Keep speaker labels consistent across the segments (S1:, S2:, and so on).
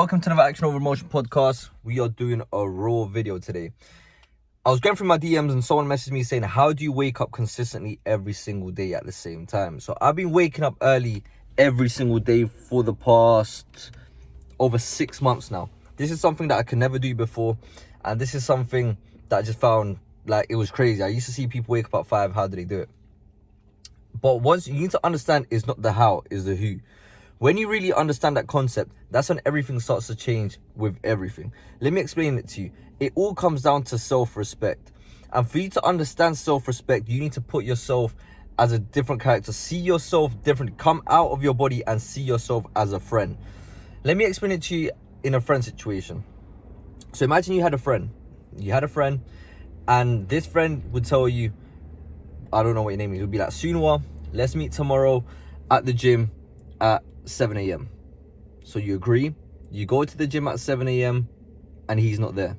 S1: Welcome to another Action Over Emotion podcast. We are doing a raw video today. I was going through my DMs and someone messaged me saying, how do you wake up consistently every single day at the same time? So I've been waking up early every single day for the past over 6 months now. This is something that I could never do before. And this is something that I just found like it was crazy. I used to see people wake up at 5. How do they do it? But once you need to understand, it's not the how, it's the who. When you really understand that concept, that's when everything starts to change with everything. Let me explain it to you. It all comes down to self-respect. And for you to understand self-respect, you need to put yourself as a different character. See yourself different. Come out of your body and see yourself as a friend. Let me explain it to you in a friend situation. So imagine you had a friend. And this friend would tell you, I don't know what your name is. It would be like, Sunwa, let's meet tomorrow at the gym at 7 a.m. So you agree, you go to the gym at 7 a.m. and he's not there.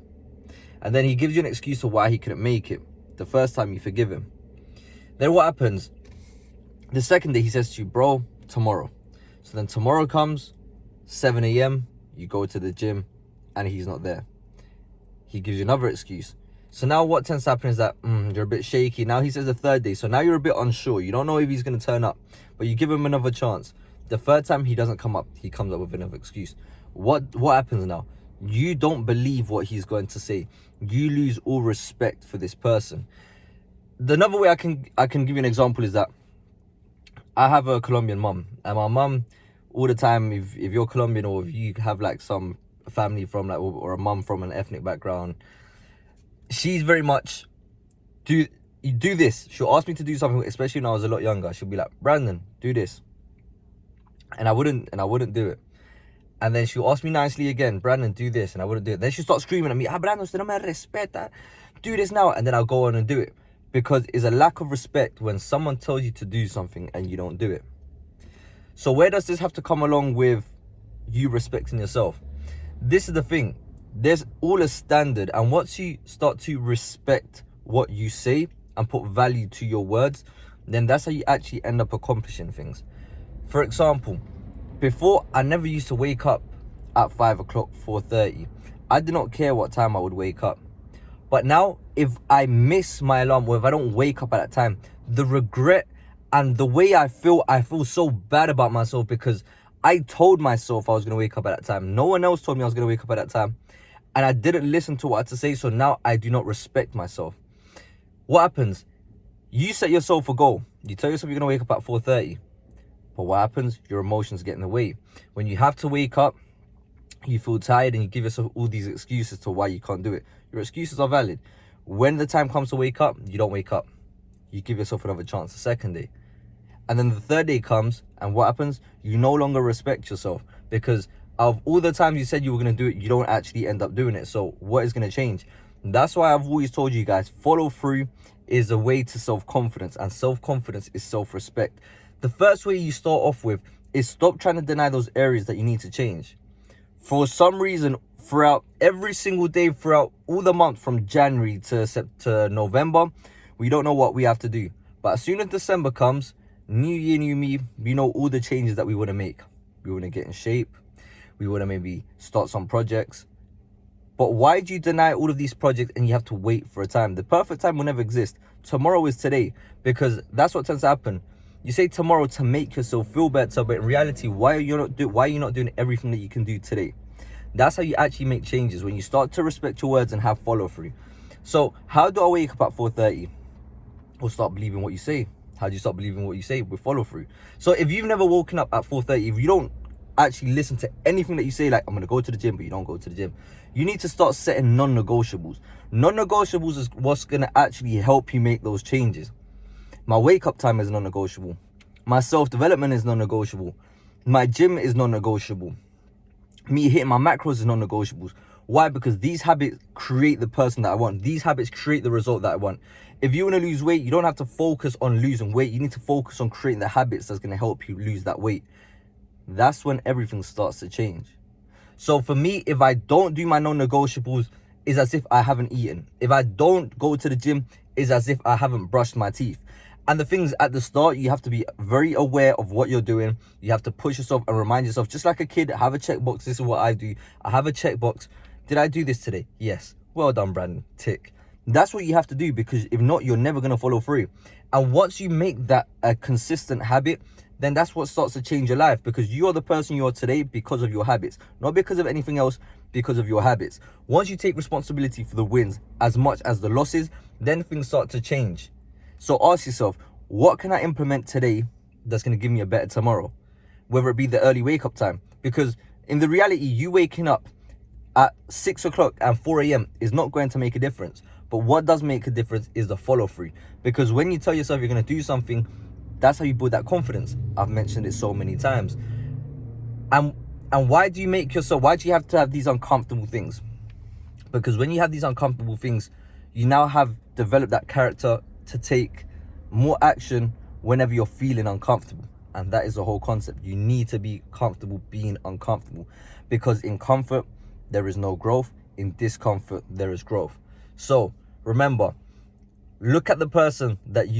S1: And then he gives you an excuse of why he couldn't make it. The first time you forgive him. Then what happens? The second day he says to you, bro, tomorrow. So then tomorrow comes, 7 a.m. You go to the gym and he's not there. He gives you another excuse. So now what tends to happen is that you're a bit shaky. Now he says the third day. So now you're a bit unsure. You don't know if he's going to turn up. But you give him another chance. The third time he doesn't come up. He comes up with another excuse. What happens now? You don't believe what he's going to say. You lose all respect for this person. Another way I can give you an example is that I have a Colombian mum. And my mum, all the time, if you're Colombian or if you have like some family from like, or a mum from an ethnic background, she's very much, you do this. She'll ask me to do something, especially when I was a lot younger. She'll be like, Brandon, do this. And I wouldn't do it. And then she'll ask me nicely again, Brandon, do this. And I wouldn't do it. Then she'll start screaming at me, Brandon, usted no me respeta. Do this now. And then I'll go on and do it. Because it's a lack of respect when someone tells you to do something and you don't do it. So where does this have to come along with you respecting yourself? This is the thing. There's all a standard. And once you start to respect what you say and put value to your words, then that's how you actually end up accomplishing things. For example, before I never used to wake up at 5 o'clock, 4:30. I did not care what time I would wake up. But now, if I miss my alarm or if I don't wake up at that time, the regret and the way I feel so bad about myself because I told myself I was going to wake up at that time. No one else told me I was going to wake up at that time. And I didn't listen to what I had to say, so now I do not respect myself. What happens? You set yourself a goal. You tell yourself you're going to wake up at 4:30. But what happens? Your emotions get in the way. When you have to wake up, you feel tired and you give yourself all these excuses to why you can't do it. Your excuses are valid. When the time comes to wake up, you don't wake up. You give yourself another chance the second day. And then the third day comes, and what happens? You no longer respect yourself because of all the times you said you were going to do it, you don't actually end up doing it. So what is going to change? That's why I've always told you guys, follow through is a way to self-confidence, and self-confidence is self-respect. The first way you start off with is stop trying to deny those areas that you need to change. For some reason, throughout every single day, throughout all the month from January to November, we don't know what we have to do. But as soon as December comes, new year, new me, we know all the changes that we want to make. We want to get in shape. We want to maybe start some projects. But why do you deny all of these projects and you have to wait for a time? The perfect time will never exist. Tomorrow is today, because that's what tends to happen. You say tomorrow to make yourself feel better, but in reality, why are you not doing everything that you can do today? That's how you actually make changes, when you start to respect your words and have follow through. So how do I wake up at 4:30? Or start believing what you say? How do you start believing what you say? With follow through. So if you've never woken up at 4:30, if you don't actually listen to anything that you say, like I'm going to go to the gym, but you don't go to the gym, you need to start setting non-negotiables. Non-negotiables is what's going to actually help you make those changes. My wake-up time is non-negotiable. My self-development is non-negotiable. My gym is non-negotiable. Me hitting my macros is non-negotiables. Why? Because these habits create the person that I want. These habits create the result that I want. If you want to lose weight, you don't have to focus on losing weight. You need to focus on creating the habits that's going to help you lose that weight. That's when everything starts to change. So for me, if I don't do my non-negotiables, it's as if I haven't eaten. If I don't go to the gym, it's as if I haven't brushed my teeth. And the things at the start, you have to be very aware of what you're doing. You have to push yourself and remind yourself, just like a kid, have a checkbox. This is what I do. I have a checkbox. Did I do this today? Yes. Well done, Brandon. Tick. That's what you have to do, because if not, you're never going to follow through. And once you make that a consistent habit, then that's what starts to change your life, because you are the person you are today because of your habits, not because of anything else, because of your habits. Once you take responsibility for the wins as much as the losses, then things start to change. So ask yourself, what can I implement today that's going to give me a better tomorrow? Whether it be the early wake up time, because in the reality, you waking up at 6 o'clock and 4 a.m. is not going to make a difference. But what does make a difference is the follow through. Because when you tell yourself you're going to do something, that's how you build that confidence. I've mentioned it so many times. And why do you have to have these uncomfortable things? Because when you have these uncomfortable things, you now have developed that character to take more action whenever you're feeling uncomfortable. And that is the whole concept. You need to be comfortable being uncomfortable, because in comfort there is no growth, in discomfort there is growth. So remember, look at the person that you